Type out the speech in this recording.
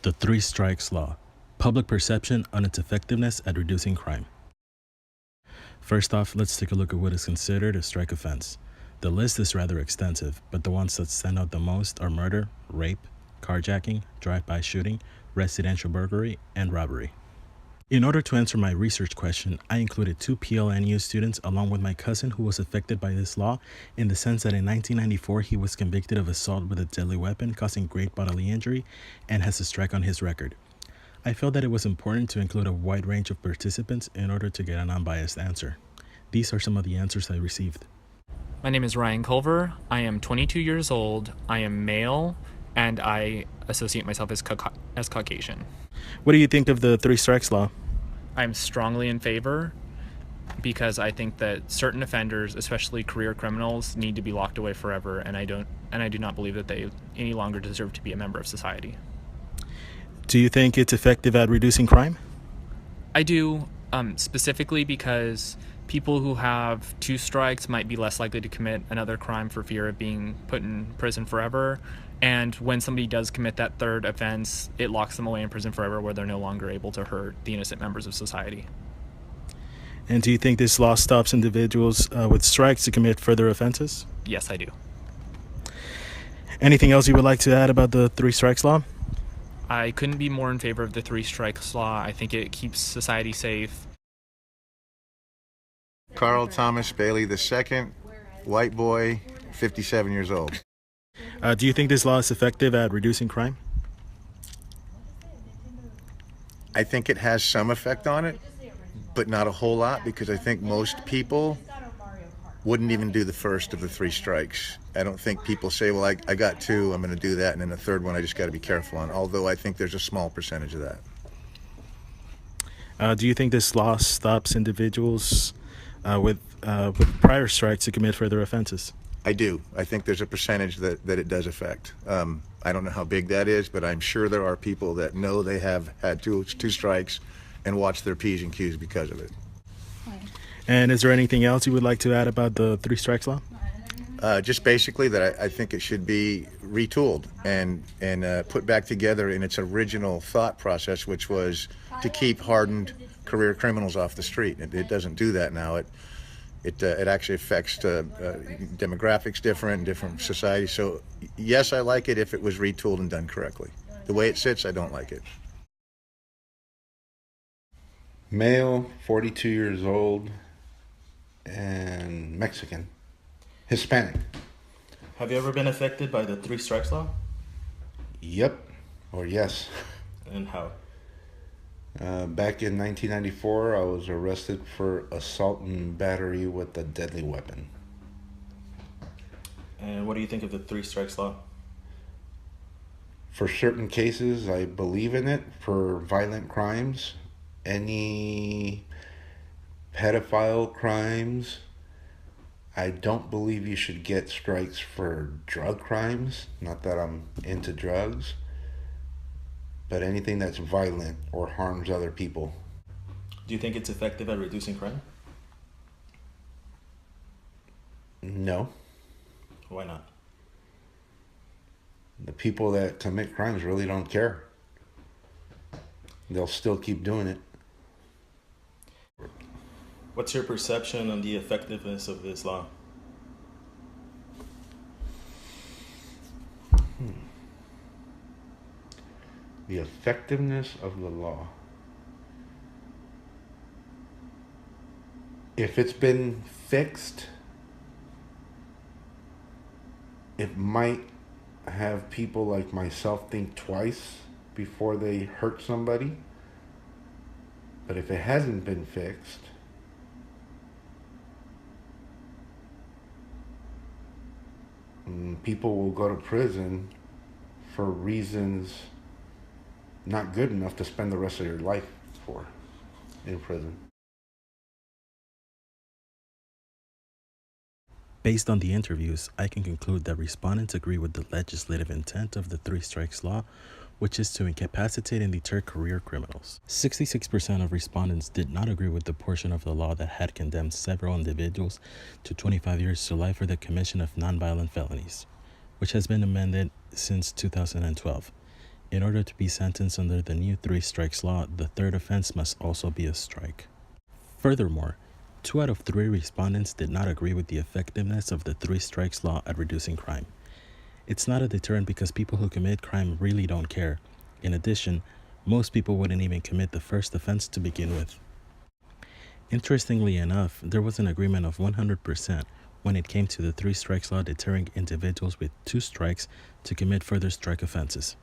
The Three Strikes Law: Public Perception on its Effectiveness at Reducing Crime. First off, let's take a look at what is considered a strike offense. The list is rather extensive, but the ones that stand out the most are murder, rape, carjacking, drive-by shooting, residential burglary, and robbery. In order to answer my research question, I included 2 PLNU students along with my cousin who was affected by this law, in the sense that in 1994 he was convicted of assault with a deadly weapon causing great bodily injury and has a strike on his record. I felt that it was important to include a wide range of participants in order to get an unbiased answer. These are some of the answers I received. My name is Ryan Culver. I am 22 years old. I am male, and I associate myself as Caucasian. What do you think of the Three Strikes Law? I'm strongly in favor because I think that certain offenders, especially career criminals, need to be locked away forever, and I do not believe that they any longer deserve to be a member of society. Do you think it's effective at reducing crime? I do, specifically because people who have 2 strikes might be less likely to commit another crime for fear of being put in prison forever. And when somebody does commit that 3rd offense, it locks them away in prison forever where they're no longer able to hurt the innocent members of society. And do you think this law stops individuals with strikes to commit further offenses? Yes, I do. Anything else you would like to add about the Three Strikes Law? I couldn't be more in favor of the 3 strikes law. I think it keeps society safe. Carl Thomas Bailey II, white boy, 57 years old. Do you think this law is effective at reducing crime? I think it has some effect on it, but not a whole lot, because I think most people wouldn't even do the first of the 3 strikes. I don't think people say, well, I got 2, I'm going to do that, and then the 3rd one I just got to be careful on, although I think there's a small percentage of that. Do you think this law stops individuals with prior strikes to commit further offenses? I do. I think there's a percentage that it does affect. I don't know how big that is, but I'm sure there are people that know they have had two strikes and watch their P's and Q's because of it. And is there anything else you would like to add about the Three Strikes Law? Just basically that I think it should be retooled and put back together in its original thought process, which was to keep hardened career criminals off the street. It doesn't do that now. It actually affects demographics different societies. So yes, I like it if it was retooled and done correctly. The way it sits, I don't like it. Male, 42 years old, and Mexican. Hispanic. Have you ever been affected by the Three Strikes Law? Yep, or yes. And how? Back in 1994, I was arrested for assault and battery with a deadly weapon. And what do you think of the Three Strikes Law? For certain cases, I believe in it. For violent crimes, any pedophile crimes, I don't believe you should get strikes for drug crimes. Not that I'm into drugs. But anything that's violent or harms other people. Do you think it's effective at reducing crime? No. Why not? The people that commit crimes really don't care. They'll still keep doing it. What's your perception on the effectiveness of this law? The effectiveness of the law. If it's been fixed, it might have people like myself think twice before they hurt somebody. But if it hasn't been fixed, people will go to prison for reasons not good enough to spend the rest of your life for in prison. Based on the interviews, I can conclude that respondents agree with the legislative intent of the three strikes law, which is to incapacitate and deter career criminals. 66% of respondents did not agree with the portion of the law that had condemned several individuals to 25 years to life for the commission of nonviolent felonies, which has been amended since 2012. In order to be sentenced under the new three strikes law, the third offense must also be a strike. Furthermore, 2 out of 3 respondents did not agree with the effectiveness of the three strikes law at reducing crime. It's not a deterrent because people who commit crime really don't care. In addition, most people wouldn't even commit the first offense to begin with. Interestingly enough, there was an agreement of 100% when it came to the three strikes law deterring individuals with 2 strikes to commit further strike offenses.